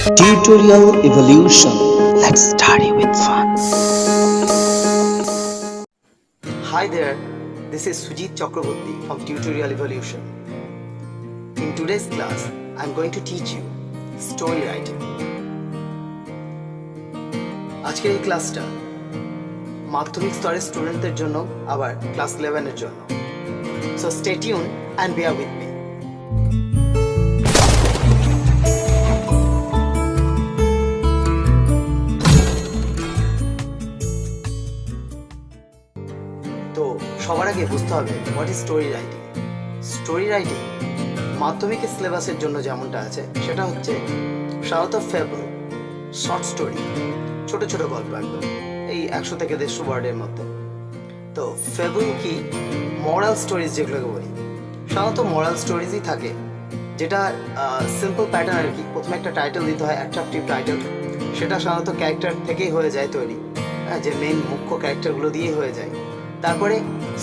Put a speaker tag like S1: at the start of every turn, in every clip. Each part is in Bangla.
S1: Tutorial Evolution. Let's study with fun.
S2: Hi there, this is Sujit Chakraborty from Tutorial Evolution. In today's class, I'm going to teach you story writing. আজকের এই ক্লাসটা মাধ্যমিক স্তরের স্টুডেন্টদের জন্য আবার ক্লাস 11 এর জন্য। So stay tuned and bear with me. তো সবার আগে বুঝতে হবে what is story writing. Story writing মাধ্যমিকের সিলেবাসের জন্য যেমনটা আছে সেটা হচ্ছে সাধারণত ফেবল, শর্ট স্টোরি, ছোট ছোট গল্প, একদম এই 100 থেকে 150 ওয়ার্ডের মধ্যে। তো ফেবল কি, মরাল স্টোরিজ যেগুলোকে বলি, সাধারণত মরাল স্টোরিজই থাকে, যেটা সিম্পল প্যাটার্ন আর কি। প্রথমে একটা টাইটেল দিতে হয়, অ্যাট্রাকটিভ টাইটেল, সেটা সাধারণত ক্যারেক্টার থেকেই হয়ে যায় তৈরি, যে মেইন মুখ্য ক্যারেক্টারগুলো দিয়েই হয়ে যায়। তারপরে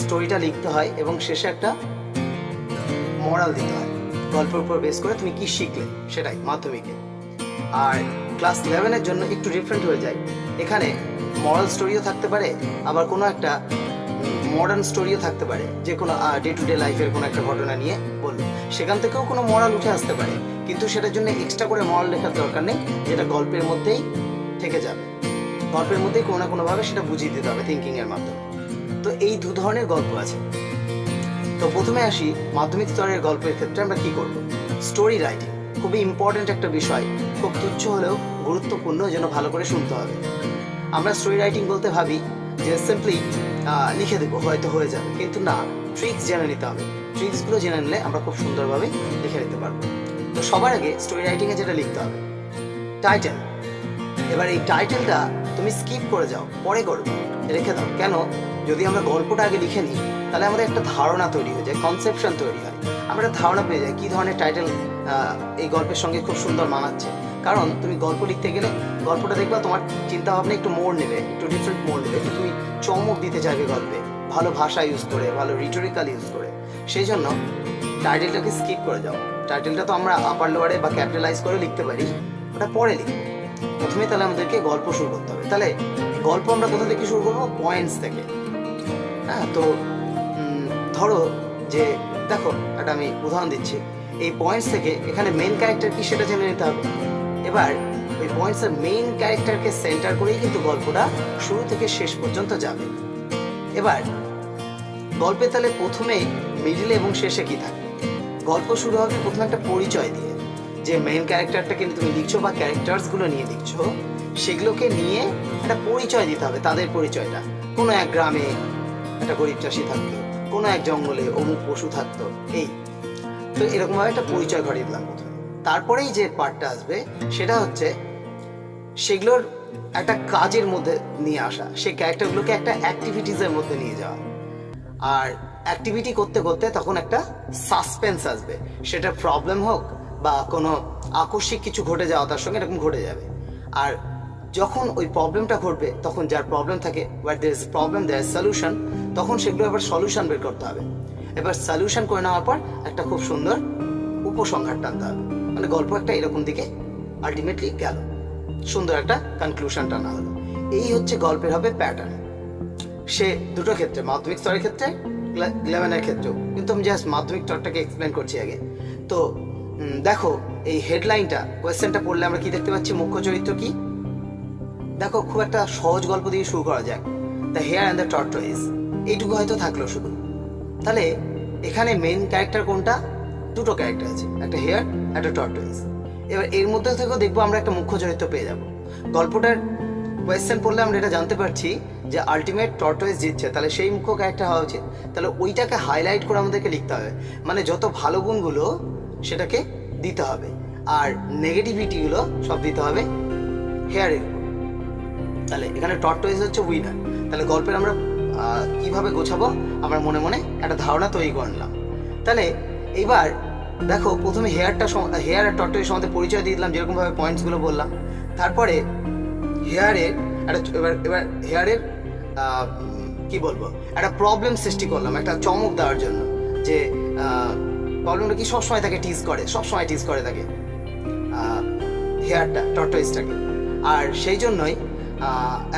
S2: স্টোরিটা লিখতে হয় এবং শেষে একটা মরাল দিতে হয়, গল্পের উপর বেস করে তুমি কি শিখলে সেটাই মাধ্যমিকে। আর ক্লাস 11-এর জন্য একটু ডিফারেন্ট হয়ে যায়, এখানে মরাল স্টোরিও থাকতে পারে, আবার কোনো একটা মডার্ন স্টোরিও থাকতে পারে, যে কোনো ডে টু ডে লাইফের কোনো একটা ঘটনা নিয়ে বললো, সেখান থেকেও কোনো মরাল উঠে আসতে পারে, কিন্তু সেটার জন্য এক্সট্রা করে মরাল লেখার দরকার নেই, যেটা গল্পের মধ্যেই থেকে যাবে, গল্পের মধ্যেই কোনো না কোনোভাবে সেটা বুঝিয়ে দিতে হবে থিঙ্কিংয়ের মাধ্যমে। তো এই দু ধরনের গল্প আছে। তো প্রথমে আসি মাধ্যমিক স্তরের গল্পের ক্ষেত্রে আমরা কি করব। স্টোরি রাইটিং খুবই ইম্পর্টেন্ট একটা বিষয়, খুব তুচ্ছ হলেও গুরুত্বপূর্ণ, যেন ভালো করে শুনতে হবে। আমরা স্টোরি রাইটিং বলতে ভাবি যে সিম্পলি লিখে দেবো, হয়তো হয়ে যাবে, কিন্তু না, ট্রিক্স জেনে নিতে হবে। ট্রিক্সগুলো জেনে নিলে আমরা খুব সুন্দরভাবে লিখে নিতে পারবো। তো সবার আগে স্টোরি রাইটিংয়ে যেটা লিখতে হবে, টাইটেল। এবার এই টাইটেলটা তুমি স্কিপ করে যাও, পরে করবে, রেখে দাও। কেন? যদি আমরা গল্পটা আগে লিখে নিই তাহলে আমাদের একটা ধারণা তৈরি হয়ে যায়, কনসেপশন তৈরি হয়, আমরা একটা ধারণা পেয়ে যাই কী ধরনের টাইটেল এই গল্পের সঙ্গে খুব সুন্দর মানাচ্ছে। কারণ তুমি গল্প লিখতে গেলে গল্পটা দেখবা তোমার চিন্তা ভাবনা একটু মোড় নেবে, একটু ডিফারেন্ট মোড় নেবে, একটু তুমি চমক দিতে চাইবে গল্পে, ভালো ভাষা ইউজ করে, ভালো রিটোরিক্যাল ইউজ করে। সেই জন্য টাইটেলটাকে স্কিপ করে যাও। টাইটেলটা তো আমরা আপার লোয়ারে বা ক্যাপিটালাইজ করে লিখতে পারি, ওটা পরে লিখবো। প্রথমে তাহলে আমাদেরকে গল্প শুরু করতে হবে। তাহলে গল্প আমরা কোথা থেকে শুরু করবো? পয়েন্টস থেকে। হ্যাঁ, তো ধরো যে দেখো, একটা আমি উদাহরণ দিচ্ছি, এই পয়েন্টস থেকে এখানে মেন ক্যারেক্টার কি সেটা জেনে নিতে হবে। এবার ওই পয়েন্টসের মেইন ক্যারেক্টারকে সেন্টার করেই কিন্তু গল্পটা শুরু থেকে শেষ পর্যন্ত যাবে। এবার গল্পে তাহলে প্রথমে, মিডিলে এবং শেষে কি থাকবে? গল্প শুরু হবে প্রথমে একটা পরিচয় দিয়ে, যে মেইন ক্যারেক্টারটাকে তুমি লিখছো বা ক্যারেক্টার্সগুলো নিয়ে লিখছো, সেগুলোকে নিয়ে একটা পরিচয় দিতে হবে, তাদের পরিচয়টা। কোনো এক গ্রামে একটা গরিব চাষি থাকতো, কোনো এক জঙ্গলে অমুক পশু থাকতো, এই তো এরকমভাবে একটা পরিচয় ঘটিয়ে দিলাম প্রথমে। তারপরেই যে পার্টটা আসবে সেটা হচ্ছে সেগুলোর একটা কাজের মধ্যে নিয়ে আসা, সেই ক্যারেক্টারগুলোকে একটা অ্যাক্টিভিটিসের মধ্যে নিয়ে যাওয়া। আর অ্যাক্টিভিটি করতে করতে তখন একটা সাসপেন্স আসবে, সেটা প্রবলেম হোক বা কোনো আকস্মিক কিছু ঘটে যাওয়া তার সঙ্গে এরকম ঘটে যাবে। আর যখন ওই প্রবলেমটা ঘটবে, তখন যার প্রবলেম থাকে, where there is problem there is solution, তখন সেগুলো এবার সলিউশন বের করতে হবে। এবার সলিউশন করে নেওয়ার পর একটা খুব সুন্দর উপসংহার টানতে হবে, মানে গল্প একটা এরকম দিকে আলটিমেটলি গেল, সুন্দর একটা কনক্লুশন টানা হলো। এই হচ্ছে গল্পের হবে প্যাটার্ন। সে দুটো ক্ষেত্রে, মাধ্যমিক স্তরের ক্ষেত্রে, 11-এর ক্ষেত্রেও, কিন্তু আমি জাস্ট মাধ্যমিক স্তরটাকে এক্সপ্লেন করছি আগে। তো দেখো, এই হেডলাইনটা, কোয়েশ্চেনটা পড়লে আমরা কি দেখতে পাচ্ছি? মুখ্য চরিত্র কি? দেখো, খুব একটা সহজ গল্প দিয়ে শুরু করা যাক, the hare and the tortoise, এইটুকু হয়তো থাকলো শুধু। তাহলে এখানে মেন ক্যারেক্টার কোনটা? দুটো ক্যারেক্টার আছে, একটা হেয়ার, একটা টর্টয়েস। এবার এর মধ্যে থেকেও দেখবো আমরা একটা মুখ্য চরিত্র পেয়ে যাব। গল্পটার কোয়েশ্চেন পড়লে আমরা এটা জানতে পারছি যে আলটিমেট টর্টয়েস জিতছে, তাহলে সেই মুখ্য ক্যারেক্টার হওয়া উচিত। তাহলে ওইটাকে হাইলাইট করে আমাদেরকে লিখতে হবে, মানে যত ভালো গুণগুলো সেটাকে দিতে হবে, আর নেগেটিভিটিগুলো সব দিতে হবে হেয়ারের উপর। তাহলে এখানে টর্টয়েস হচ্ছে উইনার। তাহলে গল্পের আমরা কিভাবে গোছাবো, আমরা মনে মনে একটা ধারণা তৈরি করে নিলাম। তাহলে এইবার দেখো, প্রথমে হেয়ার আর টর্টয়েস সম্বন্ধে পরিচয় দিয়ে দিলাম, যেরকমভাবে পয়েন্টসগুলো বললাম। তারপরে হেয়ারের এবার হেয়ারের কি বলবো, একটা প্রবলেম সৃষ্টি করলাম একটা চমক দেওয়ার জন্য, যে প্রবলেমটা কি? সবসময় তাকে টিজ করে, সবসময় টিজ করে তাকে। হেয়ারটা টর্টয়েজটাকে। আর সেই জন্যই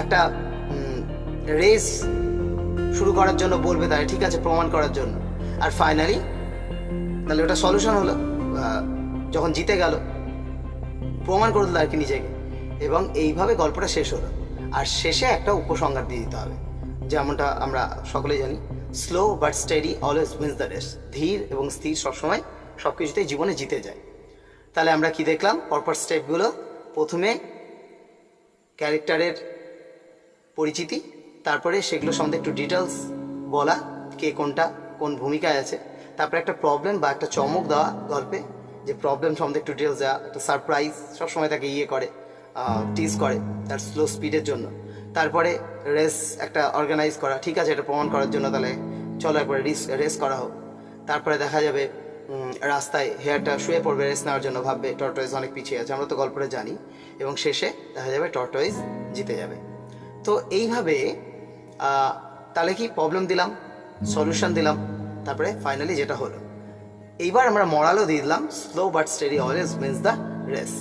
S2: একটা রেস শুরু করার জন্য বলবে তাই, ঠিক আছে, প্রমাণ করার জন্য। আর ফাইনালি তাহলে ওটা সলিউশন হলো, যখন জিতে গেল প্রমাণ করে দিল আর কি নিজেকে, এবং এইভাবে গল্পটা শেষ হলো। আর শেষে একটা উপসংহার দিয়ে দিতে হবে, যেমনটা আমরা সকলেই জানি, slow but steady always wins the race. ধীর এবং স্থির সবসময় সব কিছুতেই জীবনে জিতে যায়। তাহলে আমরা কি দেখলাম? পরপর স্টেপগুলো, প্রথমে ক্যারেক্টারের পরিচিতি, তারপরে সেগুলো সম্বন্ধে একটু ডিটেলস বলা, কে কোনটা কোন ভূমিকায় আছে, তারপরে একটা প্রবলেম বা একটা চমক দেওয়া গল্পে, যে প্রবলেম সম্বন্ধে একটু ডিটেলস দেওয়া, একটা সারপ্রাইজ, সবসময় তাকে করে টিজ করে তার স্লো স্পিডের জন্য। তারপরে রেস একটা অর্গানাইজ করা, ঠিক আছে, এটা প্রমাণ করার জন্য তাহলে চলো একবার রেস করা হোক। তারপরে দেখা যাবে রাস্তায় হেয়ারটা শুয়ে পড়বে রেস নেওয়ার জন্য, ভাববে টর্টয়েজ অনেক পিছিয়ে আছে, আমরা তো গল্পটা জানি, এবং শেষে দেখা যাবে টর্টয়েজ জিতে যাবে। তো এইভাবে তাহলে কি প্রবলেম দিলাম, সলিউশন দিলাম, তারপরে ফাইনালি যেটা হলো। এইবার আমরা মরালও দিয়ে দিলাম, slow but steady always wins the race.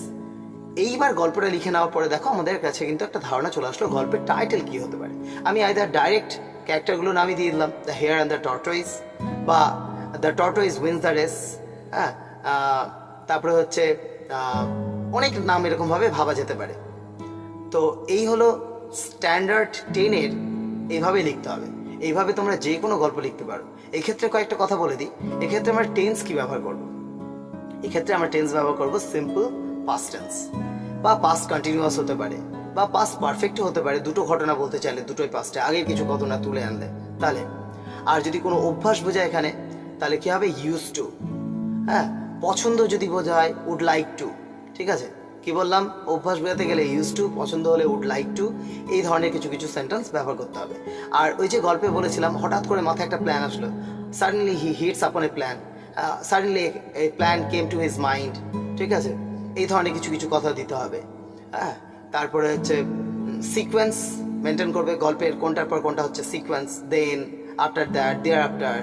S2: এইবার গল্পটা লিখে নেওয়ার পরে দেখো আমাদের কাছে কিন্তু একটা ধারণা চলে আসলো গল্পের টাইটেল কি হতে পারে। আমি আইদার ডাইরেক্ট ক্যারেক্টারগুলো নামই দিয়ে দিলাম, the hare and the tortoise, বা the tortoise wins the race. হ্যাঁ, তারপরে হচ্ছে অনেক নাম এরকমভাবে ভাবা যেতে পারে। তো এই হলো স্ট্যান্ডার্ড 10-এর, এইভাবে লিখতে হবে। এইভাবে তোমরা যে কোনো গল্প লিখতে পারো। এক্ষেত্রে কয়েকটা কথা বলে দিই, এক্ষেত্রে আমরা টেন্স কি ব্যবহার করব। এক্ষেত্রে আমরা টেন্স ব্যবহার করব সিম্পল পাস্ট টেন্স, বা পাস্ট কন্টিনিউয়াস হতে পারে, বা পাস্ট পারফেক্টও হতে পারে। দুটো ঘটনা বলতে চাইলে দুটোই পাস্টে, আগের কিছু ঘটনা তুলে আনলে তাহলে। আর যদি কোনো অভ্যাস বোঝায় এখানে, তাহলে কি হবে? Use to. হ্যাঁ, পছন্দ যদি বোঝায় উড লাইক টু, ঠিক আছে। কি বললাম? অভ্যাস বোঝাতে গেলে ইউজ টু, পছন্দ হলে উড লাইক টু, এই ধরনের কিছু কিছু সেন্টেন্স ব্যবহার করতে হবে। আর ওই যে গল্পে বলেছিলাম, হঠাৎ করে মাথায় একটা প্ল্যান আসলো, suddenly he hits upon a plan, suddenly a plan came to his mind, ঠিক আছে। এই ধরনের কিছু কিছু কথা দিতে হবে। হ্যাঁ, তারপরে হচ্ছে সিকোয়েন্স মেনটেন করবে, গল্পের কোনটার পর কোনটা হচ্ছে sequence, then after that, there after,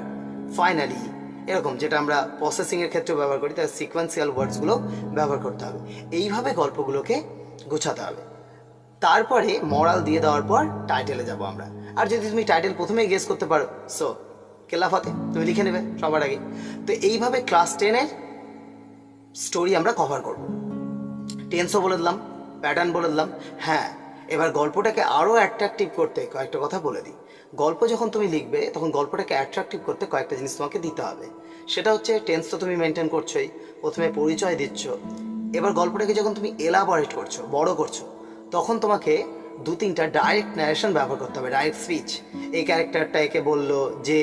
S2: finally, এরকম যেটা আমরা প্রসেসিংয়ের ক্ষেত্রে ব্যবহার করি, তার সিকোয়েন্সিয়াল ওয়ার্ডসগুলো ব্যবহার করতে হবে। এইভাবে গল্পগুলোকে গোছাতে হবে। তারপরে মরাল দিয়ে দেওয়ার পর টাইটেলে যাব আমরা। আর যদি তুমি টাইটেল প্রথমেই গেস করতে পারো, সো কেল্লাফাতে তুমি লিখে নেবে সবার আগে। তো এইভাবে ক্লাস 10-এর স্টোরি আমরা কভার করব। টেন্সও বলে দিলাম, প্যাটার্ন বলে দিলাম। হ্যাঁ, এবার গল্পটাকে আরও অ্যাট্রাকটিভ করতে কয়েকটা কথা বলে দিই। গল্প যখন তুমি লিখবে তখন গল্পটাকে অ্যাট্রাকটিভ করতে কয়েকটা জিনিস তোমাকে দিতে হবে। সেটা হচ্ছে, টেন্স তো তুমি মেনটেন করছোই, প্রথমে পরিচয় দিচ্ছ। এবার গল্পটাকে যখন তুমি এলাবোরেট করছো, বড় করছো, তখন তোমাকে 2-3টা ডাইরেক্ট ন্যারেশন ব্যবহার করতে হবে, ডাইরেক্ট স্পিচ। এই ক্যারেক্টারটা একে বললো, যে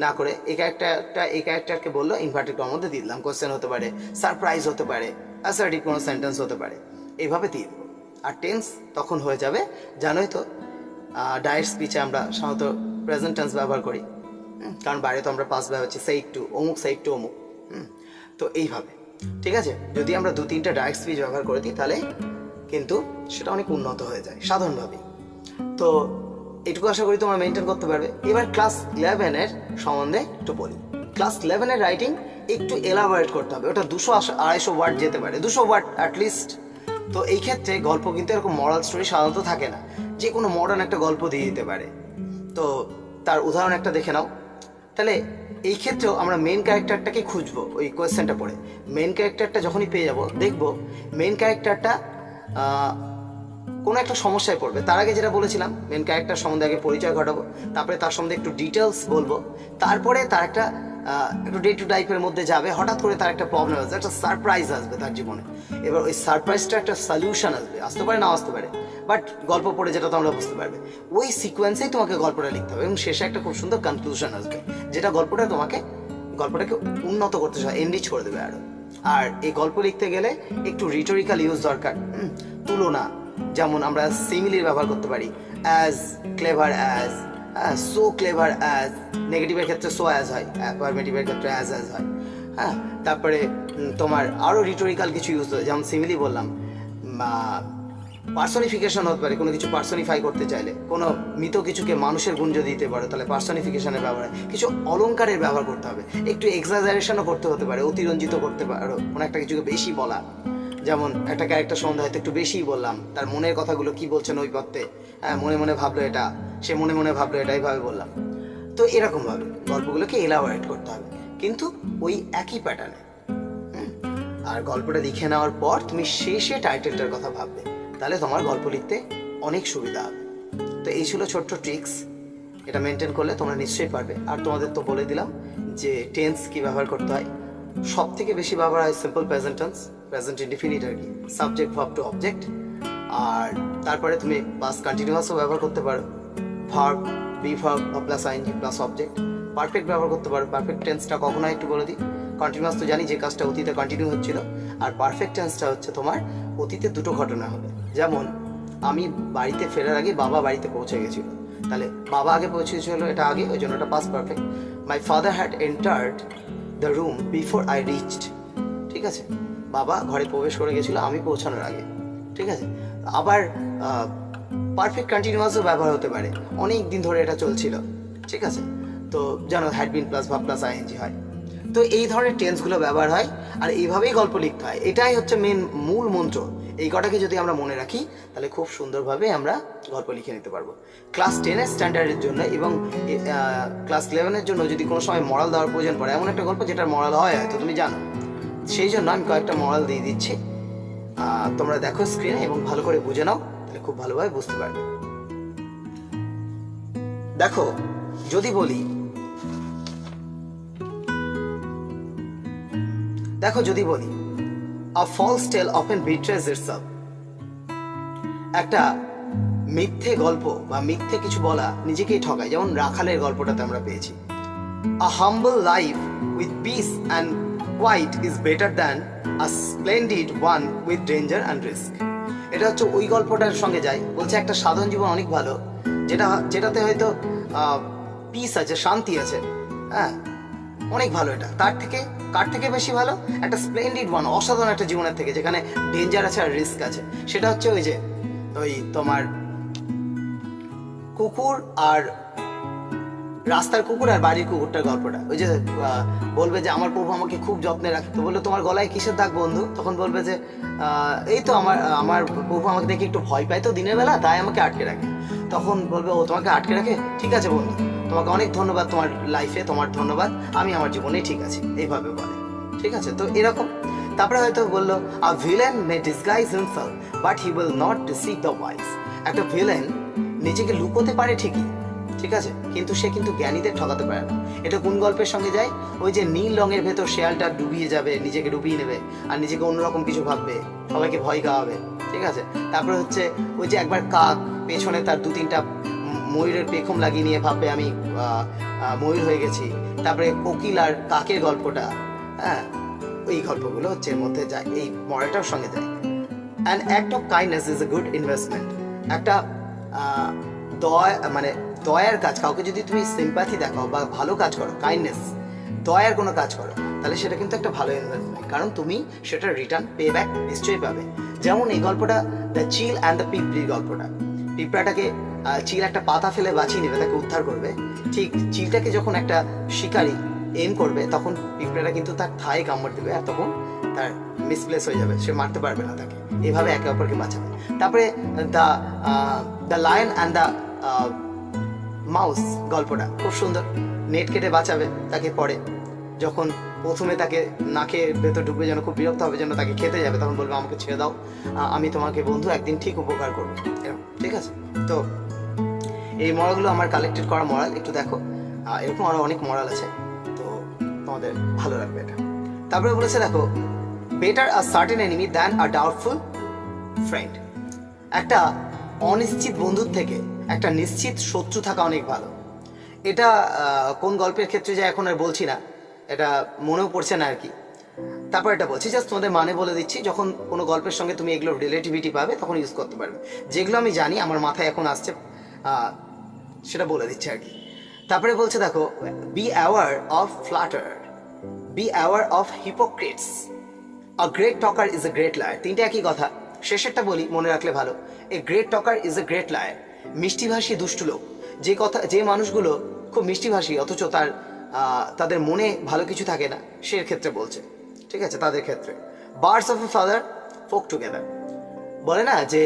S2: না করে এই ক্যারেক্টারকে বললো, ইনভার্টেড কমার মধ্যে দিয়ে দিলাম, কোয়েশ্চেন হতে পারে, সারপ্রাইজ হতে পারে, অ্যাসার্টিভ কোনো সেন্টেন্স হতে পারে, এইভাবে দিয়ে দেবো। আর টেন্স তখন হয়ে যাবে, জানোই তো ডাইরেক্ট স্পিচে আমরা সাধারণত প্রেজেন্ট টেন্স ব্যবহার করি, কারণ বাইরে তো আমরা পাস ব্যবহার হচ্ছে, সেই একটু অমুক, সেই একটু অমুক। তো এইভাবে, ঠিক আছে, যদি আমরা 2-3টা ডাইরেক্ট স্পিচ ব্যবহার করে দিই, তাহলে কিন্তু সেটা অনেক উন্নত হয়ে যায় সাধারণভাবেই। তো এটুকু আশা করি তোমরা মেনটেন করতে পারবে। এবার ক্লাস 11-এর সম্বন্ধে একটু বলি। ক্লাস 11-এর রাইটিং একটু এলাবোরেট করতে হবে। ওটা 200-250 ওয়ার্ড যেতে পারে, 200 ওয়ার্ড অ্যাটলিস্ট। তো এই ক্ষেত্রে গল্প কিন্তু এরকম মরাল স্টোরি সাধারণত থাকে না, যে কোনো মডার্ন একটা গল্প দিয়ে দিতে পারে। তো তার উদাহরণ একটা দেখে নাও। তাহলে এই ক্ষেত্রেও আমরা মেন ক্যারেক্টারটাকে খুঁজবো। ওই কোয়েশ্চেনটা পড়ে মেন ক্যারেক্টারটা যখনই পেয়ে যাব, দেখবো মেন ক্যারেক্টারটা কোনো একটা সমস্যায় পড়বে। তার আগে যেটা বলেছিলাম, মেন ক্যারেক্টার সম্বন্ধে আগে পরিচয় ঘটাবো, তারপরে তার সম্বন্ধে একটু ডিটেলস বলবো, তারপরে তার একটা একটু ডে টু লাইফের মধ্যে যাবে, হঠাৎ করে তার একটা প্রবলেম আসবে, একটা সারপ্রাইজ আসবে তার জীবনে। এবার ওই সারপ্রাইজটা একটা সলিউশন আসতে পারে, না আসতে পারে, বাট গল্প পড়ে যেটা তোমরা বুঝতে পারবে। ওই সিকোয়েন্সেই তোমাকে গল্পটা লিখতে হবে, এবং শেষে একটা খুব সুন্দর কনক্লুশন আসবে, যেটা গল্পটাকে উন্নত করতে এনরিচ করে দেবে আরো। আর এই গল্প লিখতে গেলে একটু রিটোরিক্যাল ইউজ দরকার, তুলনা, যেমন আমরা সিমিলির ব্যবহার করতে পারি, as, clever as, so clever as, নেগেটিভের ক্ষেত্রে সো অ্যাজ হয়, অ্যাফার্মেটিভের ক্ষেত্রে অ্যাজ হয়। হ্যাঁ, তারপরে তোমার আরও রিটোরিক্যাল কিছু ইউজ হয়, যেমন সিমিলি বললাম, পার্সনিফিকেশন হতে পারে, কোনো কিছু পার্সনিফাই করতে চাইলে, কোনো মৃত কিছুকে মানুষের গুণ যদি দিতে পারো, তাহলে পার্সনিফিকেশনের ব্যবহার। কিছু অলঙ্কারের ব্যবহার করতে হবে, একটু এক্সাজারেশনও করতে হতে পারে, অতিরঞ্জিত করতে পারো, কোনো একটা কিছুকে বেশি বলা, যেমন একটা ক্যারেক্টার সম্বন্ধে হয়তো একটু বেশিই বললাম, তার মনের কথাগুলো কি বলছেন ওই পথে, হ্যাঁ মনে মনে ভাবলো এটা, সে মনে মনে ভাবলো এটা, এইভাবে বললাম। তো এরকমভাবে গল্পগুলোকে এলাবোরেট করতে হবে, কিন্তু ওই একই প্যাটার্নে। আর গল্পটা লিখে নেওয়ার পর তুমি শেষে টাইটেলটার কথা ভাববে, তাহলে তোমার গল্প লিখতে অনেক সুবিধা হবে। তো এই ছিল ছোট্ট ট্রিক্স, এটা মেনটেন করলে তোমরা নিশ্চয়ই পারবে। আর তোমাদের তো বলে দিলাম যে টেন্স কি ব্যবহার করতে হয়। সব থেকে বেশি ব্যবহার হয় simple present tense, present indefinite আর কি, সাবজেক্ট ভার্ব টু অবজেক্ট। আর তারপরে তুমি পাস্ট কন্টিনিউয়াসও ব্যবহার করতে পারো, verb, be verb plus ING plus object. Perfect ব্যবহার করতে পারো। পারফেক্ট টেন্সটা কখনো একটু বলে দিই, কন্টিনিউয়াস তো জানি যে কাজটা অতীতে কন্টিনিউ হচ্ছিল, আর পারফেক্ট টেন্সটা হচ্ছে তোমার অতীতে দুটো ঘটনা হবে। যেমন আমি বাড়িতে ফেরার আগে বাবা বাড়িতে পৌঁছে গেছিল, তাহলে বাবা আগে পৌঁছেছিল, এটা আগে, ওই জন্য এটা past perfect. My father had entered the room before I reached, ঠিক আছে, বাবা ঘরে প্রবেশ করে গেছিল আমি পৌঁছানোর আগে, ঠিক আছে। আবার পারফেক্ট কন্টিনিউয়াসও ব্যবহার হতে পারে, অনেক দিন ধরে এটা চলছিল, ঠিক আছে। তো জানো had been plus verb plus ING হয়। তো এই ধরনের টেন্সগুলো ব্যবহার হয়, আর এইভাবেই গল্প লিখতে হয়। এটাই হচ্ছে মূল মন্ত্র। এই কটাকে যদি আমরা মনে রাখি তাহলে খুব সুন্দরভাবে আমরা গল্প লিখে নিতে পারবো। ক্লাস 10-এর স্ট্যান্ডার্ডের জন্য এবং ক্লাস 11-এর জন্য যদি কোনো সময় মরাল দেওয়ার প্রয়োজন পড়ে, এমন একটা গল্প যেটার মরাল হয় হয়তো তুমি জানো, সেই জন্য আমি কয়েকটা মরাল দিয়ে দিচ্ছি। তোমরা দেখো স্ক্রিনে এবং ভালো করে বুঝে নাও, তাহলে খুব ভালোভাবে বুঝতে পারবে। দেখো যদি বলি a false tale often betrays itself, একটা মিথ্যে গল্প বা মিথ্যে কিছু বলা নিজেকেই ঠকায়। যেমন রাখালের গল্পটাতে আমরা পেয়েছি, a humble life with peace and quiet is better than a splendid one with danger and risk। এটা হচ্ছে ওই গল্পটার সঙ্গে যায়, বলছে একটা সাধারণ জীবন অনেক ভালো, যেটাতে হয়তো পিস আছে, শান্তি আছে, হ্যাঁ অনেক ভালো। এটা কার থেকে বেশি ভালো? একটা স্প্লেন্ডিড ওয়ান, অসাধারণ একটা জীবনের থেকে, যেখানে ডেঞ্জার আছে আর রিস্ক আছে। সেটা হচ্ছে ওই তোমার কুকুর আর রাস্তার কুকুর আর বাড়ির কুকুরটার গল্পটা। ওই যে বলবে যে আমার প্রভু আমাকে খুব যত্নে রাখে, তো বললো তোমার গলায় কিসের দাগ বন্ধু? তখন বলবে যে এই তো আমার প্রভু আমাকে দেখে একটু ভয় পায় তো দিনের বেলা, তাই আমাকে আটকে রাখে। তখন বলবে ও তোমাকে আটকে রাখে, ঠিক আছে বন্ধু, তোমাকে অনেক ধন্যবাদ, তোমার লাইফে তোমার ধন্যবাদ, আমি আমার জীবনে ঠিক আছি, এইভাবে বলে, ঠিক আছে। তো এরকম। তারপরে হয়তো বললো a villain May disguise himself but he will not deceive the wise. একটা ভিলেন নিজেকে লুকোতে পারে ঠিকই, ঠিক আছে, কিন্তু সে কিন্তু জ্ঞানীদের ঠকাতে পারে না। এটা কোন গল্পের সঙ্গে যায়? ওই যে নীল রঙের ভেতর শেয়ালটা ডুবিয়ে যাবে, নিজেকে ডুবিয়ে নেবে আর নিজেকে অন্যরকম কিছু ভাববে, সবাইকে ভয় খাওয়াবে, ঠিক আছে। তারপরে হচ্ছে ওই যে একবার কাক পেছনে তার 2-3টা ময়ূরের পেখম লাগিয়ে নিয়ে ভাববে আমি ময়ূর হয়ে গেছি। তারপরে কোকিল আর কাকের গল্পটা, হ্যাঁ এই গল্পগুলো হচ্ছে এর মধ্যে যায়, এই মডেলটার সঙ্গে যায়। An act of kindness is a good investment. একটা দয়ার কাজ, কাউকে যদি তুমি সিম্প্যাথি দেখাও বা ভালো কাজ করো, কাইন্ডনেস, দয়ার কোনো কাজ করো, তাহলে সেটা কিন্তু একটা ভালো ইনভেস্টমেন্ট, কারণ তুমি সেটা রিটার্ন পে ব্যাক নিশ্চয়ই পাবে। যেমন এই গল্পটা দ্য চিল অ্যান্ড দ্য পিঁপড়ির গল্পটা। পিঁপড়াটাকে চিল একটা পাতা ফেলে বাঁচিয়ে নেবে, তাকে উদ্ধার করবে। ঠিক চিলটাকে যখন একটা শিকারী এম করবে, তখন পিঁপড়াটা কিন্তু তার থায়ে কামড় দেবে, আর তখন তার মিসপ্লেস হয়ে যাবে, সে মারতে পারবে না তাকে। এভাবে একে অপরকে বাঁচাবে। তারপরে the lion and the mouse গল্পটা খুব সুন্দর, নেট কেটে বাঁচাবে তাকে। পরে যখন প্রথমে তাকে নাকে ভেতর ঢুকবে, যেন খুব বিরক্ত হবে, যেন তাকে খেতে যাবে, তখন বলবে আমাকে ছেড়ে দাও, আমি তোমাকে বন্ধু একদিন ঠিক উপকার করবো, এরকম, ঠিক আছে। তো এই মরালগুলো আমার কালেক্টেড করা মরাল, একটু দেখো, এরকম আরো অনেক মরাল আছে, তো তোমাদের ভালো লাগবে এটা। তারপরে বলেছে দেখো, better a certain enemy than a doubtful friend. একটা অনিশ্চিত বন্ধুর থেকে একটা নিশ্চিত শত্রু থাকা অনেক ভালো। এটা কোন গল্পের ক্ষেত্রে যায় এখন আর বলছি না, এটা মনেও পড়ছে না আর কি। তারপর এটা বলছি, জাস্ট তোমাদের মানে বলে দিচ্ছি, যখন কোনো গল্পের সঙ্গে তুমি এগুলো রিলেটিভিটি পাবে তখন ইউজ করতে পারবে। যেগুলো আমি জানি, আমার মাথায় এখন আসছে, সেটা বলে দিচ্ছি আর কি। তারপরে বলছে দেখো, be aware of flatter, be aware of hypocrites, a great talker is a great liar. তিনটে একই কথা, শেষেরটা বলি, মনে রাখলে ভালো। A great talker is a great liar. মিষ্টিভাষী দুষ্টু লোক, যে মানুষগুলো খুব মিষ্টিভাষী অথচ তাদের মনে ভালো কিছু থাকে না, সে ক্ষেত্রে বলছে, ঠিক আছে, তাদের ক্ষেত্রে। Birds of a father folk together. বলে না যে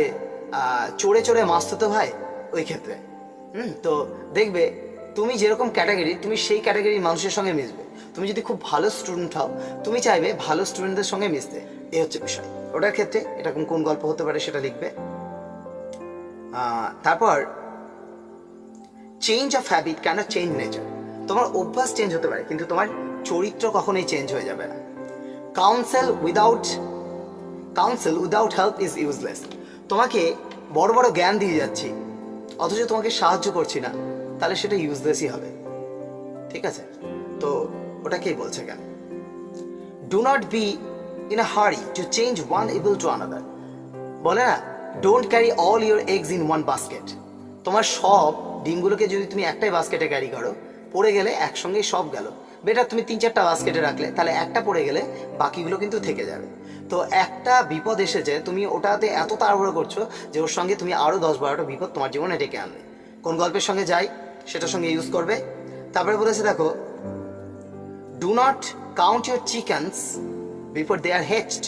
S2: চড়ে চড়ে মাছ তো ভাই, ওই ক্ষেত্রে তো দেখবে তুমি যেরকম ক্যাটাগরি, তুমি সেই ক্যাটাগরির মানুষের সঙ্গে মিশবে। তুমি যদি খুব ভালো স্টুডেন্ট হও, তুমি চাইবে ভালো স্টুডেন্টদের সঙ্গে মিশতে। এই হচ্ছে বিষয়। ওটার ক্ষেত্রে এরকম কোন গল্প হতে পারে সেটা লিখবে। তারপর change of habit cannot change nature. তোমার অভ্যাস চেঞ্জ হতে পারে, কিন্তু তোমার চরিত্র কখনোই চেঞ্জ হয়ে যাবে না। Counsel without help is useless. তোমাকে বড় বড় জ্ঞান দিয়ে যাচ্ছি, অথচ তোমাকে সাহায্য করছি না, তাহলে সেটা ইউজলেসই হবে। ঠিক আছে, তো ওটাকেই বলছে কেন। Do not be in a hurry to change one evil to another. বলে না, don't carry all your eggs in one basket. তোমার সব ডিমগুলোকে যদি তুমি একটাই বাস্কেটে ক্যারি করো, পড়ে গেলে একসঙ্গেই সব গেল। বেটার তুমি 3-4টা বাস্কেটে রাখলে, তাহলে একটা পড়ে গেলে বাকিগুলো কিন্তু থেকে যাবে। তো একটা বিপদ এসেছে, তুমি ওটাতে এত তাড়াহুড়ো করছো যে ওর সঙ্গে তুমি আরও 10-12টা বিপদ তোমার জীবনে ডেকে আনবে। কোন গল্পের সঙ্গে যাই সেটার সঙ্গে ইউজ করবে। তারপরে বলেছে দেখো, do not count your chickens before they are hatched.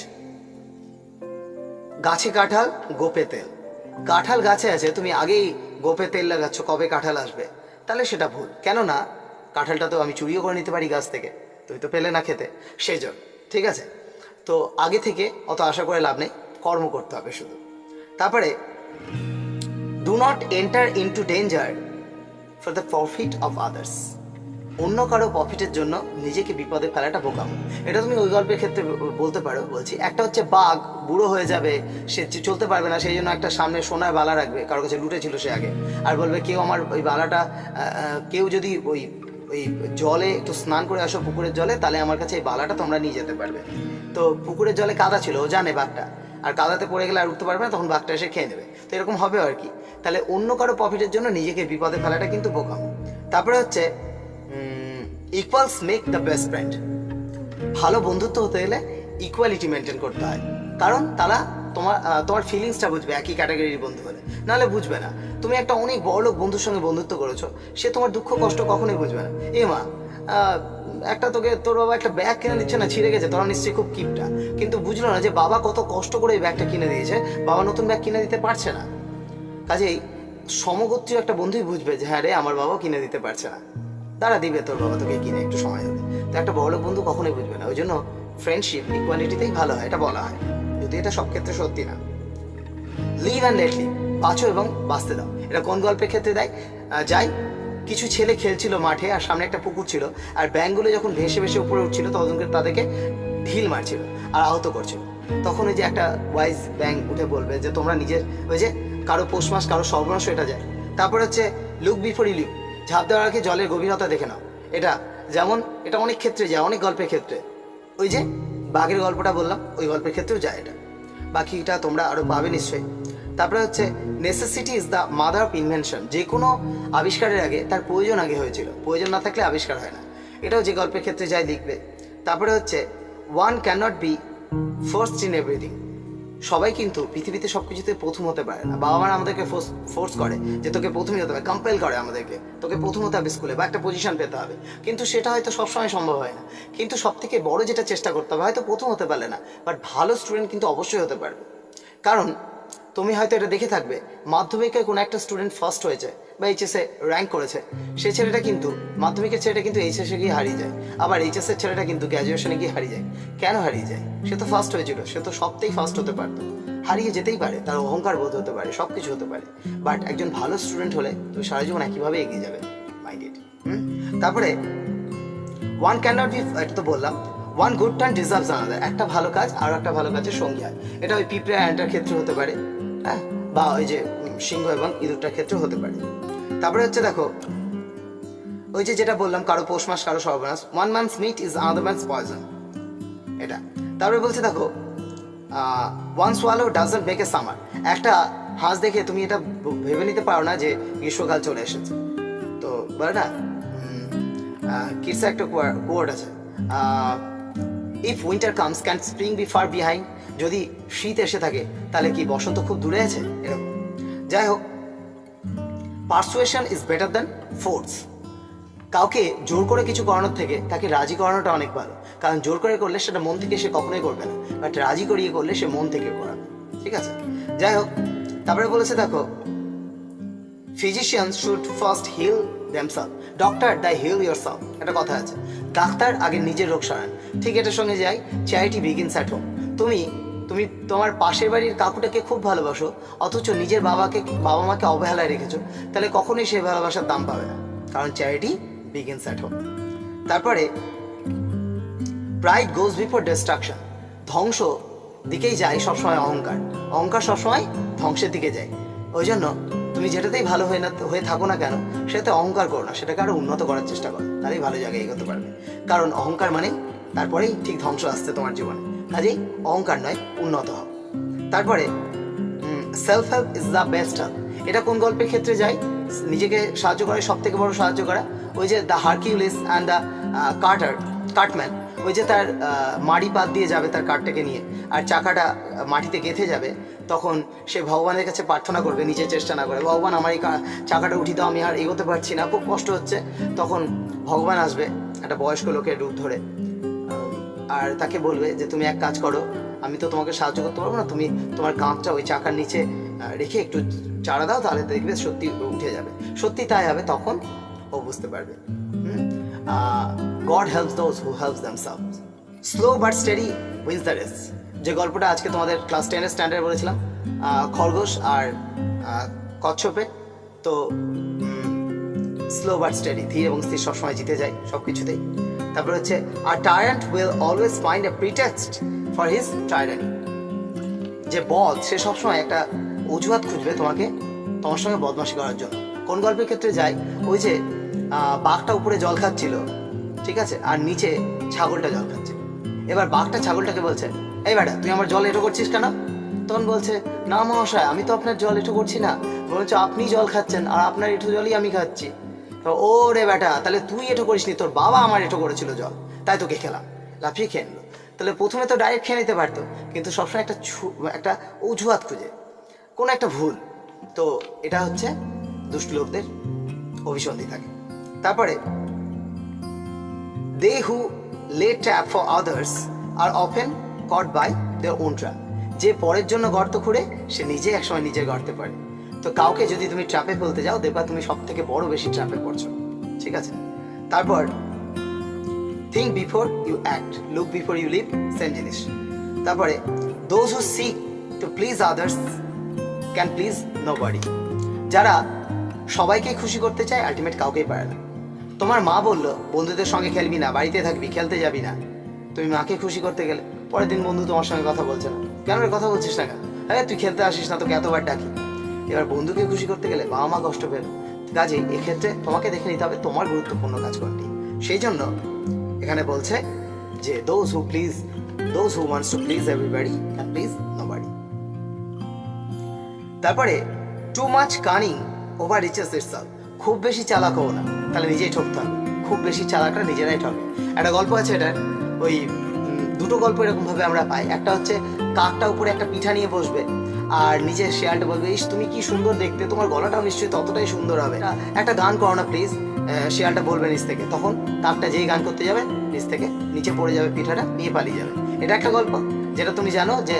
S2: গাছে কাঁঠাল গোপে তেল। কাঁঠাল গাছে আছে, তুমি আগেই গোপে তেল লাগাচ্ছ কবে কাঁঠাল আসবে, তাহলে সেটা ভুল। কেননা কাঁঠালটা তো আমি চুরিও করে নিতে পারি গাছ থেকে, তুমি তো পেলে না খেতে, সেই জন্য। ঠিক আছে, তো আগে থেকে অত আশা করে লাভ নেই, কর্ম করতে হবে শুধু। তারপরে do not enter into danger for the profit of others. অন্য কারো প্রফিটের জন্য নিজেকে বিপদে ফেলাটা বোকামো। এটা তুমি ওই গল্পের ক্ষেত্রে বলতে পারো। বলছি, একটা হচ্ছে বাঘ বুড়ো হয়ে যাবে, সে চলতে পারবে না, সেই জন্য একটা সামনে সোনার বালা রাখবে, কারো কাছে লুটেছিল সে আগে, আর বলবে কেউ আমার ওই বালাটা, কেউ যদি ওই ওই জলে একটু স্নান করে আসো পুকুরের জলে, তাহলে আমার কাছে এই বালাটা তোমরা নিয়ে যেতে পারবে। তো পুকুরের জলে কাদা ছিল, ও জানে বাঘটা, আর কাদাতে পড়ে গেলে আর উঠতে পারবে না, তখন বাঘটা এসে খেয়ে নেবে। তো এরকম হবে আর কি। তাহলে অন্য কারো প্রফিটের জন্য নিজেকে বিপদে ফেলাটা কিন্তু বোকামো। তারপরে হচ্ছে equals make the best friend. ভালো বন্ধুত্ব হতে গেলে ইকুয়ালিটি মেনটেন করতে হয়, কারণ তারা তোমার ফিলিংসটা বুঝবে একই ক্যাটাগরির বন্ধু হলে, নাহলে বুঝবে না। তুমি একটা অনেক বড়লোক বন্ধুর সঙ্গে বন্ধুত্ব করেছো, সে তোমার দুঃখ কষ্ট কখনোই বুঝবে না। এ মা, একটা তোর বাবা একটা ব্যাগ কিনে দিচ্ছে না, ছিঁড়ে গেছে, তোরা নিশ্চয়ই খুব কিপটা, কিন্তু বুঝলো না যে বাবা কত কষ্ট করে এই ব্যাগটা কিনে দিয়েছে, বাবা নতুন ব্যাগ কিনে দিতে পারছে না। কাজেই সমগোত্রীয় একটা বন্ধুই বুঝবে যে হ্যাঁ রে, আমার বাবাও কিনে দিতে পারছে না, তারা দিবে তোর বাবা তোকে কিনে, একটু সময় হবে। তো একটা বড়লোক বন্ধু কখনোই বুঝবে না। ওই জন্য ফ্রেন্ডশিপ ইকুয়ালিটিতেই ভালো হয়, এটা বলা হয়, যদি এটা সব ক্ষেত্রে সত্যি না। Live and let live. বাঁচো এবং বাঁচতে দাও। এটা কোন গল্পের ক্ষেত্রে দেয় যাই, কিছু ছেলে খেলছিল মাঠে, আর সামনে একটা পুকুর ছিল, আর ব্যাঙগুলো যখন ভেসে ভেসে উপরে উঠছিল তখন তাদেরকে ঢিল মারছিল আর আহত করছিল। তখন ওই যে একটা ওয়াইজ ব্যাঙ উঠে বলবে যে তোমরা নিজের, ওই যে কারো পৌষ মাস কারো সর্বনাশ এটা যায়। তারপর হচ্ছে লুক বিফোর ইউ লিভ। ঝাঁপ দেওয়ার আগে জলের গভীরতা দেখে নাও। এটা যেমন, এটা অনেক ক্ষেত্রে যায়, অনেক গল্পের ক্ষেত্রে। ওই যে বাঘের গল্পটা বললাম, ওই গল্পের ক্ষেত্রেও যায় এটা। বাকিটা তোমরা আরও পাবে নিশ্চয়ই। তারপরে হচ্ছে necessity is the mother of invention. যে কোনো আবিষ্কারের আগে তার প্রয়োজন আগে হয়েছিল, প্রয়োজন না থাকলে আবিষ্কার হয় না। এটাও যে গল্পের ক্ষেত্রে যাই লিখবে। তারপরে হচ্ছে one can not be first in everything. সবাই কিন্তু পৃথিবীতে সব কিছুতে প্রথম হতে পারে না। বাবা মারা আমাদেরকে ফোর্স করে যে তোকে প্রথমই হতে হবে, কম্পেল করে আমাদেরকে, তোকে প্রথম হতে হবে স্কুলে বা একটা পজিশন পেতে হবে, কিন্তু সেটা হয়তো সবসময় সম্ভব হয় না। কিন্তু সব থেকে বড় যেটা চেষ্টা করতে হবে, হয়তো প্রথম হতে পারলে না, বাট ভালো স্টুডেন্ট কিন্তু অবশ্যই হতে পারবে। কারণ তুমি হয়তো এটা দেখে থাকবে, মাধ্যমিকে কোনো একটা স্টুডেন্ট ফার্স্ট হয়েছে বা এইচএসে র্যাঙ্ক করেছে, সেই ছেলেটা কিন্তু মাধ্যমিকের ছেলেটা কিন্তু এইচএসে গিয়ে হারিয়ে যায়, আবার এইচএসের ছেলেটা কিন্তু গ্র্যাজুয়েশনে গিয়ে হারিয়ে যায়। কেন হারিয়ে যায়? সে তো ফার্স্ট হয়েছিল, সে তো সবতেই ফার্স্ট হতে পারতো। হারিয়ে যেতেই পারে, তার অহংকার বোধ হতে পারে, সব কিছু হতে পারে, বাট একজন ভালো স্টুডেন্ট হলে তুমি সারা জীবন একইভাবে এগিয়ে যাবে। মাইন্ডেড। তারপরে ওয়ান ক্যান নট বি, এটা তো বললাম, one good turn deserves another. একটা ভালো কাজ আর একটা ভালো কাজের সঙ্গী হয়। এটা ওই পিঁপড়ে অ্যান্টার ক্ষেত্রে হতে পারে, হ্যাঁ, বা ওই যে সিংহ এবং ইঁদুরটার ক্ষেত্রে হতে পারে। তারপরে হচ্ছে দেখো, ওই যে যেটা বললাম, কারো পৌষ মাস কারো সর্বনাশ। One months meat is another man's poison, এটা। তারপরে বলছে দেখো, one swallow doesn't make a summer. একটা হাঁস দেখে তুমি এটা ভেবে নিতে পারো না যে গ্রীষ্মকাল চলে এসেছে। তো বলে না, কিডসে একটা কোয়ার্ড আছে, if winter comes can spring be far behind. যদি শীত এসে থাকে তাহলে কি বসন্ত খুব দূরে আছে? এরকম। যাই হোক, persuasion is better than force. কাউকে জোর করে কিছু করানোর থেকে তাকে রাজি করানোটা অনেক ভালো। কারণ জোর করে করলে সেটা মন থেকে সে কখনোই করবে না, বাট রাজি করিয়ে করলে সে মন থেকে করাবে। ঠিক আছে, যাই হোক, তারপরে বলেছে দেখো, physicians should first heal themselves, doctor thy heal yourself, একটা কথা আছে, ডাক্তার আগে নিজের রোগ সারান। ঠিক এটার সঙ্গে যাই, চ্যারিটি বিগিনস অ্যাট হোম। তুমি তোমার পাশের বাড়ির কাকুটাকে খুব ভালোবাসো, অথচ নিজের বাবা মাকে অবহেলায় রেখেছো, তাহলে কখনোই সেই ভালোবাসার দাম পাবে না, কারণ চ্যারিটি বিগিনস অ্যাট হোম। তারপরে প্রাইড গোজ বিফোর ডিস্ট্রাকশন, ধ্বংস দিকেই যায় সবসময় অহংকার, অহংকার সবসময় ধ্বংসের দিকে যায়। ওই জন্য তুমি যেটাতেই ভালো হয়ে থাকো না কেন, সেটাতে অহংকার করো না, সেটাকে আরো উন্নত করার চেষ্টা করো, তাহলেই ভালো জায়গায় এগোতে পারবে। কারণ অহংকার মানেই তারপরেই ঠিক ধ্বংস আসছে তোমার জীবনে, কাজেই অহংকার নয়, উন্নত হও। তারপরে self help is the best help, এটা কোন গল্পের ক্ষেত্রে যায়? নিজেকে সাহায্য করা সব থেকে বড় সাহায্য করা। ওই যে দ্য হারকিউলিস অ্যান্ড দ্য কার্টম্যান, ওই যে তার মাড়ি পাত দিয়ে যাবে তার কাঠটাকে নিয়ে, আর চাকাটা মাটিতে গেঁথে যাবে, তখন সে ভগবানের কাছে প্রার্থনা করবে নিজের চেষ্টা না করে, ভগবান আমার এই চাকাটা উঠিয়ে দাও, আমি আর এগোতে পারছি না, খুব কষ্ট হচ্ছে। তখন ভগবান আসবে একটা বয়স্ক লোকের রূপ ধরে, আর তাকে বলবে যে তুমি এক কাজ করো, আমি তো তোমাকে সাহায্য করতে পারবো না, তুমি তোমার কাঁধটা ওই চাকার নিচে রেখে একটু চাড়া দাও, তাহলে দেখবে সত্যি উঠে যাবে। সত্যি তাই হবে, তখন ও বুঝতে পারবে। God helps those who helps themselves. Slow but steady wins the race, যে গল্পটা আজকে তোমাদের ক্লাস 10-এর স্ট্যান্ডার্ড বলেছিলাম, খরগোশ আর কচ্ছপে। তো স্লো বাট স্টেডি, ধীর এবং স্থির সবসময় জিতে যায় সব কিছুতেই। তারপর হচ্ছে আর tyrant will always find a pretext for his tyranny, যে বদ সে সবসময় একটা অজুহাত খুঁজবে তোমার সঙ্গে বদমাশি করার জন্য। কোন গল্পের ক্ষেত্রে যায়? ওই যে বাঘটা উপরে জল খাচ্ছিল, ঠিক আছে, আর নিচে ছাগলটা জল খাচ্ছে। এবার বাঘটা ছাগলটাকে বলছে, এই বেটা তুই আমার জল এঁটো করছিস কেন? তখন বলছে, না মহাশয়, আমি তো আপনার জল এঁটো করছি না, বলছে আপনি জল খাচ্ছেন আর আপনার এঁটো জলই আমি খাচ্ছি। ও রে বেটা, তাহলে তুই এঁটো করিসনি, তোর বাবা আমার এঁটো করেছিল জল, তাই তোকে খেলাম। লাফিয়ে খেয়ে নিল। তাহলে প্রথমে তো ডাইরেক্ট খেয়ে নিতে পারতো, কিন্তু সবসময় একটা অজুহাত খুঁজে, কোনো একটা ভুল। তো এটা হচ্ছে দুষ্ট লোকদের অভিসন্ধি থাকে। তারপরে they who lay trap for others are often caught by their own trap, যে পরের জন্য গর্ত খুঁড়ে সে নিজে একসময় নিজের গর্তে পড়ে। তো কাউকে যদি তুমি ট্র্যাপে ফেলতে যাও, দেখবা তুমি সব থেকে বড় বেশি ট্র্যাপে পড়ছো। ঠিক আছে, তারপর think before you act, look before you live, same জিনিস। তারপরে those who seek to please others can please nobody, যারা সবাইকে খুশি করতে চায় আলটিমেট কাউকেই পারে না। তোমার মা বললো বন্ধুদের সঙ্গে খেলবি না, বাড়িতে থাকবি, খেলতে যাবি না, তুমি মাকে খুশি করতে গেলে পরের দিন বন্ধু তোমার সঙ্গে কথা বলছে না, কেন কথা বলছিস না কেন? হ্যাঁ তুই খেলতে আসিস না, তোকে এতবার ডাকি। এবার বন্ধুকে খুশি করতে গেলে বাবা মা কষ্ট পেল। কাজে এক্ষেত্রে তোমাকে দেখে নিতে হবে তোমার গুরুত্বপূর্ণ কাজ কোনটি। সেই জন্য এখানে বলছে যে those who wants to please everybody can please nobody। তারপরে too much cunning overreaches itself, খুব বেশি চালাক হও না, তাহলে নিজেই ঠকতে হবে। খুব বেশি চালাকরা নিজেরাই ঠকে। একটা গল্প আছে, এটা ওই দুটো গল্প এরকম ভাবে আমরা পাই। একটা হচ্ছে কাকটা উপরে একটা পিঠা নিয়ে বসবে, আর নিচে শিয়ালটা বলবে, ইস তুমি কি সুন্দর দেখতে, তোমার গলাটাও নিশ্চয়ই ততটাই সুন্দর হবে, একটা গান করো না প্লিজ। শিয়ালটা বলবে নিচ থেকে, তখন কাকটা যেই গান করতে যাবে নিচ থেকে নিচে পড়ে যাবে, পিঠাটা নিয়ে পালিয়ে যাবে। এটা একটা গল্প যেটা তুমি জানো, যে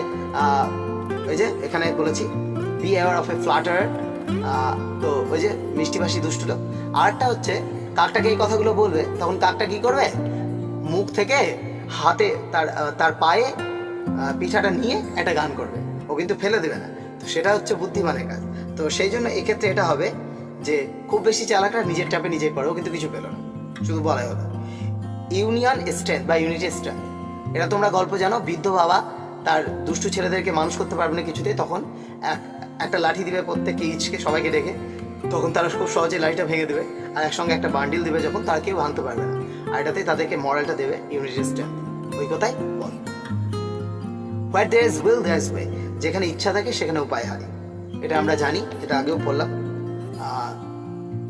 S2: ওই যে এখানে বলেছি B aware of A Flutter, তো ওই যে মিষ্টিভাষী দুষ্ট লোক। আরেকটা হচ্ছে কাকটাকে এই কথাগুলো বলবে, তখন কাকটা কি করবে, মুখ থেকে হাতে তার পায়ে পিঠাটা নিয়ে একটা গান করবে, ও কিন্তু ফেলে দেবে না। তো সেটা হচ্ছে বুদ্ধিমানের কাজ। তো সেই জন্য এক্ষেত্রে এটা হবে যে খুব বেশি চালাকরা নিজের চাপে নিজেই পড়ে, ও কিন্তু কিছু পেল না, শুধু বলাই হলো। ইউনিয়ন স্ট্রেংথ বা ইউনিটি স্ট্রেংথ, এটা তোমরা গল্প জানো, বৃদ্ধ বাবা তার দুষ্টু ছেলেদেরকে মানুষ করতে পারবে না কিছুতেই, তখন একটা লাঠি দিবে প্রত্যেককে ইচকে সবাইকে ডেকে, তখন তারা খুব সহজে লাঠিটা ভেঙে দেবে, আর একসঙ্গে একটা বান্ডিল দেবে, যখন তার কেউ ভাঙতে পারবে না। আর এটাতেই তাদেরকে মরালটা দেবে, ইউনিটি স্ট্রেংথ। ওই কথাই বল, what there is will there is way, যেখানে ইচ্ছা থাকে সেখানে উপায় হয়। এটা আমরা জানি, এটা আগেও পড়লাম,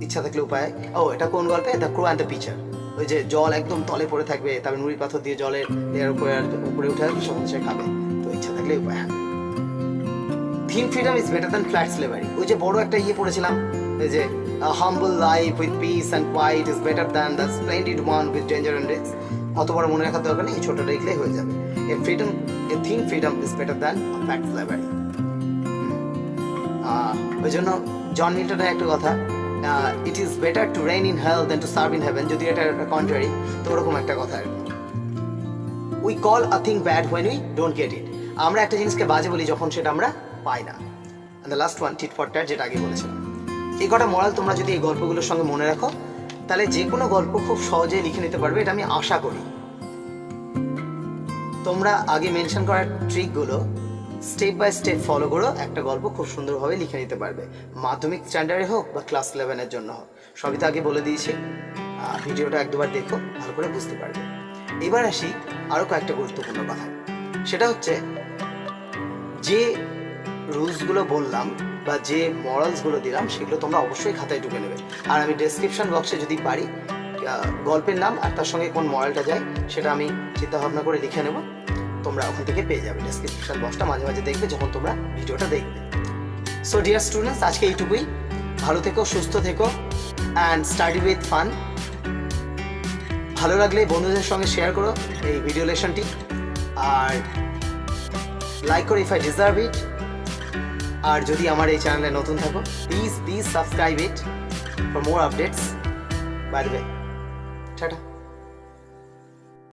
S2: ইচ্ছা থাকলে উপায়। ও এটা কোন গল্পে? The crow and the pitcher. ওই যে জল একদম তলে পড়ে থাকবে, তারপরে নুড়ি পাথর দিয়ে জলের লেয়ার উপরে উঠে আসবে, সব সে খাবে। তো ইচ্ছা থাকলে উপায় হয়। Thin freedom is better than flat slavery, ওই যে বড় একটা পড়েছিলাম, এই যে humble life with peace and quiet is better than the splendid one with danger and risk. অত বড় মনে রাখার দরকার নেই, এই ছোটটা লিখলেই হয়ে যাবে। A thing freedom is better than a fact library. ওই জন্য জন মিল্টনের একটা কথা, it is better to reign in hell than to serve in heaven, যদি এটা কন্ট্রারি তো ওরকম একটা কথা আর কি। We call a thing bad when we don't get it, আমরা একটা জিনিসকে বাজে বলি যখন সেটা আমরা পাই না। And the last one, tit for tat, যেটা আগে বলেছিলাম। এই কটা মরাল তোমরা যদি এই গল্পগুলোর সঙ্গে মনে রাখো, তাহলে যে কোনো গল্প খুব সহজেই লিখে নিতে পারবে, এটা আমি আশা করি। তোমরা আগে মেনশন করার ট্রিকগুলো স্টেপ বাই স্টেপ ফলো করো, একটা গল্প খুব সুন্দরভাবে লিখে নিতে পারবে, মাধ্যমিক স্ট্যান্ডার্ডে হোক বা ক্লাস 11-এর জন্য হোক। সবই তো আগে বলে দিয়েছি, ভিডিওটা এক দুবার দেখো, ভালো করে বুঝতে পারবে। এবার আসি আরও কয়েকটা গুরুত্বপূর্ণ কথা, সেটা হচ্ছে যে রুলসগুলো বললাম বা যে মরালসগুলো দিলাম সেগুলো তোমরা অবশ্যই খাতায় ঢুকে নেবে। আর আমি ডেসক্রিপশন বক্সে যদি পারি গল্পের নাম আর তার সঙ্গে কোন মরালটা যায় সেটা আমি চিন্তা ভাবনা করে লিখে নেব, তোমরা ওখান থেকে পেয়ে যাবে। ডেসক্রিপশন বক্সটা মাঝে মাঝে দেখবে যখন তোমরা ভিডিওটা দেখবে। সো ডিয়ার স্টুডেন্টস, আজকে এইটুকুই। ভালো থেকো, সুস্থ থেকো, অ্যান্ড স্টাডি উইথ ফান। ভালো লাগলে বন্ধুদের সঙ্গে শেয়ার করো এই ভিডিও লেসনটি, আর লাইক করো ইফ আই ডিজার্ভ ইট। আর যদি আমার এই চ্যানেলে নতুন থাকো, please subscribe it for more updates. By the way, tata.